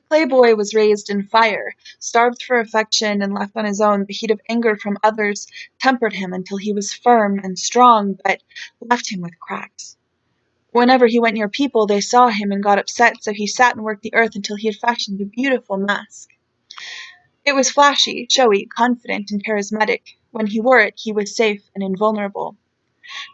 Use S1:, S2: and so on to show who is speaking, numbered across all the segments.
S1: Playboy was raised in fire, starved for affection and left on his own. The heat of anger from others tempered him until he was firm and strong, but left him with cracks. Whenever he went near people, they saw him and got upset, so he sat and worked the earth until he had fashioned a beautiful mask. It was flashy, showy, confident, and charismatic. When he wore it, he was safe and invulnerable.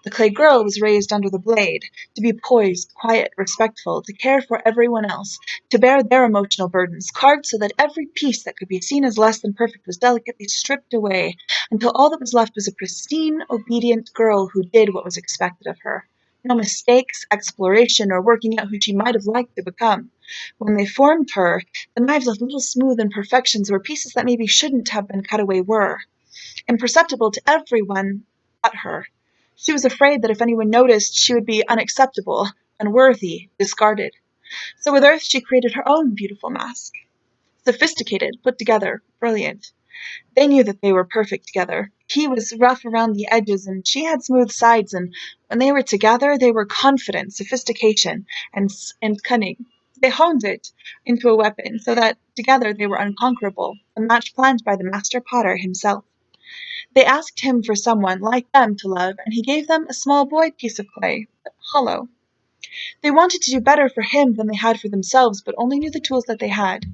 S1: The clay girl was raised under the blade, to be poised, quiet, respectful, to care for everyone else, to bear their emotional burdens, carved so that every piece that could be seen as less than perfect was delicately stripped away, until all that was left was a pristine, obedient girl who did what was expected of her. No mistakes, exploration, or working out who she might have liked to become. When they formed her, the knives left little smooth imperfections where pieces that maybe shouldn't have been cut away were, imperceptible to everyone but her. She was afraid that if anyone noticed, she would be unacceptable, unworthy, discarded. So with Earth, she created her own beautiful mask. Sophisticated, put together, brilliant. They knew that they were perfect together. He was rough around the edges, and she had smooth sides, and when they were together, they were confidence, sophistication, and cunning. They honed it into a weapon, so that together they were unconquerable, a match planned by the master potter himself. They asked him for someone like them to love, and he gave them a small boy piece of clay, but hollow. They wanted to do better for him than they had for themselves, but only knew the tools that they had.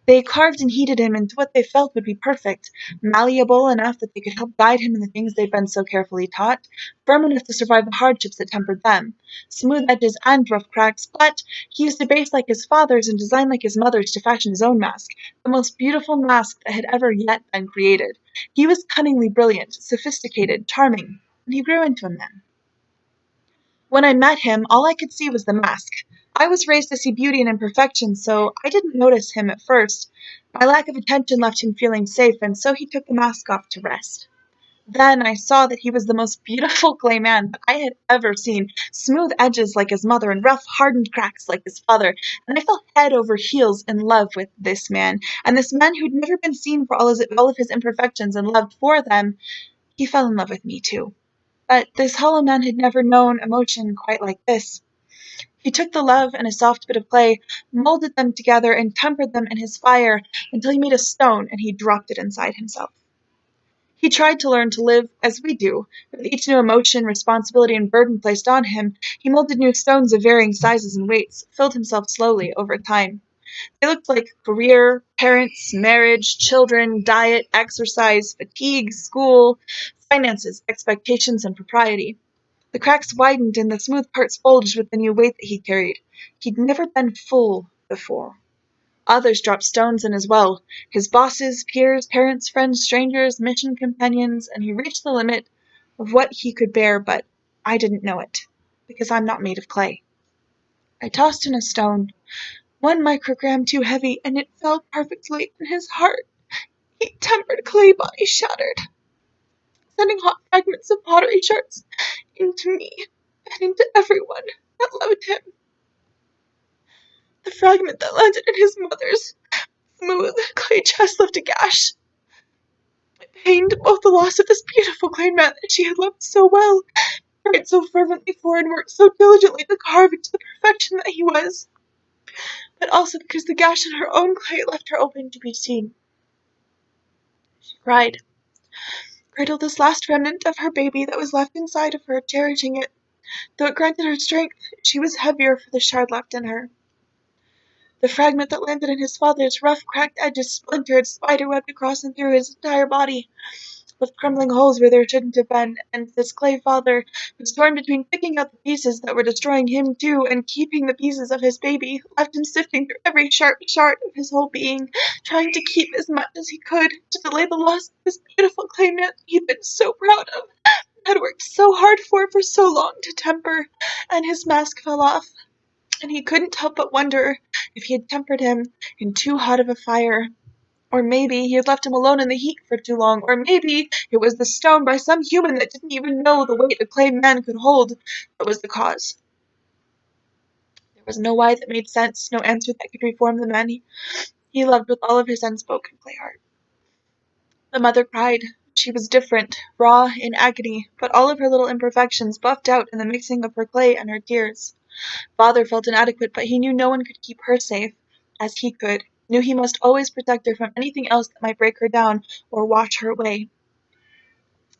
S1: They carved and heated him into what they felt would be perfect, malleable enough that they could help guide him in the things they'd been so carefully taught, firm enough to survive the hardships that tempered them, smooth edges and rough cracks, but he used a base like his father's and design like his mother's to fashion his own mask, the most beautiful mask that had ever yet been created. He was cunningly brilliant, sophisticated, charming, and he grew into a man. When I met him, all I could see was the mask. I was raised to see beauty and imperfection, so I didn't notice him at first. My lack of attention left him feeling safe, and so he took the mask off to rest. Then I saw that he was the most beautiful clay man that I had ever seen, smooth edges like his mother and rough, hardened cracks like his father, and I fell head over heels in love with this man, and this man who'd never been seen for all of his imperfections and loved for them, he fell in love with me too. But this hollow man had never known emotion quite like this. He took the love and a soft bit of clay, molded them together, and tempered them in his fire until he made a stone and he dropped it inside himself. He tried to learn to live as we do. With each new emotion, responsibility, and burden placed on him, he molded new stones of varying sizes and weights, filled himself slowly over time. They looked like career, parents, marriage, children, diet, exercise, fatigue, school, finances, expectations, and propriety. The cracks widened and the smooth parts bulged with the new weight that he carried. He'd never been full before. Others dropped stones in as well. His bosses, peers, parents, friends, strangers, mission companions, and he reached the limit of what he could bear, but I didn't know it, because I'm not made of clay. I tossed in a stone, 1 microgram too heavy, and it fell perfectly in his heart. He tempered clay body shattered, sending hot fragments of pottery shards into me and into everyone that loved him. The fragment that landed in his mother's smooth clay chest left a gash. It pained both the loss of this beautiful clay man that she had loved so well, prayed so fervently for, and worked so diligently to carve into the perfection that he was, but also because the gash in her own clay left her open to be seen. She cried, cradled this last remnant of her baby that was left inside of her, cherishing it. Though it granted her strength, she was heavier for the shard left in her. The fragment that landed in his father's rough, cracked edges splintered, spider-webbed across and through his entire body, left crumbling holes where there shouldn't have been, and this clay father was torn between picking out the pieces that were destroying him too and keeping the pieces of his baby, left him sifting through every sharp shard of his whole being, trying to keep as much as he could to delay the loss of this beautiful clay man he'd been so proud of, had worked so hard for so long to temper, and his mask fell off. And he couldn't help but wonder if he had tempered him in too hot of a fire. Or maybe he had left him alone in the heat for too long. Or maybe it was the stone by some human that didn't even know the weight a clay man could hold that was the cause. There was no why that made sense, no answer that could reform the man he loved with all of his unspoken clay heart. The mother cried. She was different, raw, in agony, but all of her little imperfections buffed out in the mixing of her clay and her tears. Father felt inadequate, but he knew no one could keep her safe as he could. knew he must always protect her from anything else that might break her down or wash her away.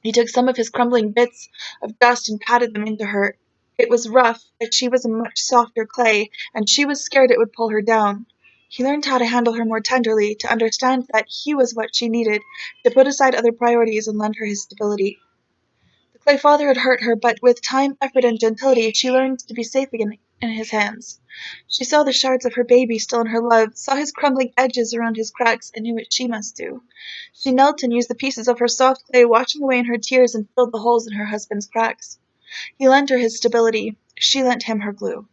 S1: He took some of his crumbling bits of dust and patted them into her. It was rough, but she was a much softer clay, and she was scared it would pull her down. He learned how to handle her more tenderly, to understand that he was what she needed, to put aside other priorities and lend her his stability. The clay father had hurt her, but with time, effort, and gentility, she learned to be safe again in his hands. She saw the shards of her baby still in her love, saw his crumbling edges around his cracks, and knew what she must do. She knelt and used the pieces of her soft clay, washing away in her tears, and filled the holes in her husband's cracks. He lent her his stability. She lent him her glue.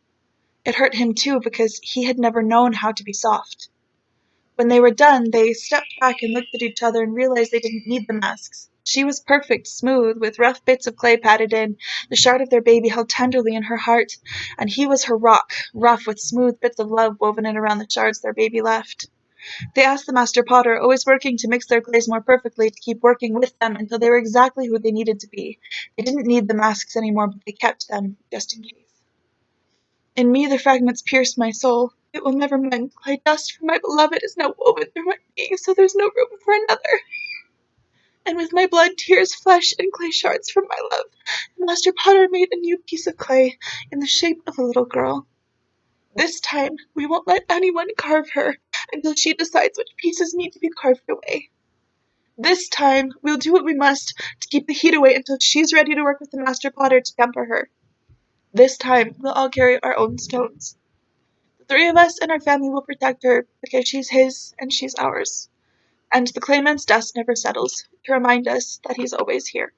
S1: It hurt him too, because he had never known how to be soft. When they were done, they stepped back and looked at each other and realized they didn't need the masks. She was perfect, smooth, with rough bits of clay patted in, the shard of their baby held tenderly in her heart, and he was her rock, rough with smooth bits of love woven in around the shards their baby left. They asked the master potter, always working to mix their clays more perfectly, to keep working with them until they were exactly who they needed to be. They didn't need the masks anymore, but they kept them, just in case. In me the fragments pierced my soul. It will never mend. Clay dust for my beloved is now woven through my being, so there's no room for another. And with my blood, tears, flesh, and clay shards from my love, the master potter made a new piece of clay in the shape of a little girl. This time, we won't let anyone carve her until she decides which pieces need to be carved away. This time, we'll do what we must to keep the heat away until she's ready to work with the master potter to temper her. This time, we'll all carry our own stones. The three of us and our family will protect her because she's his and she's ours. And the clayman's dust never settles to remind us that he's always here.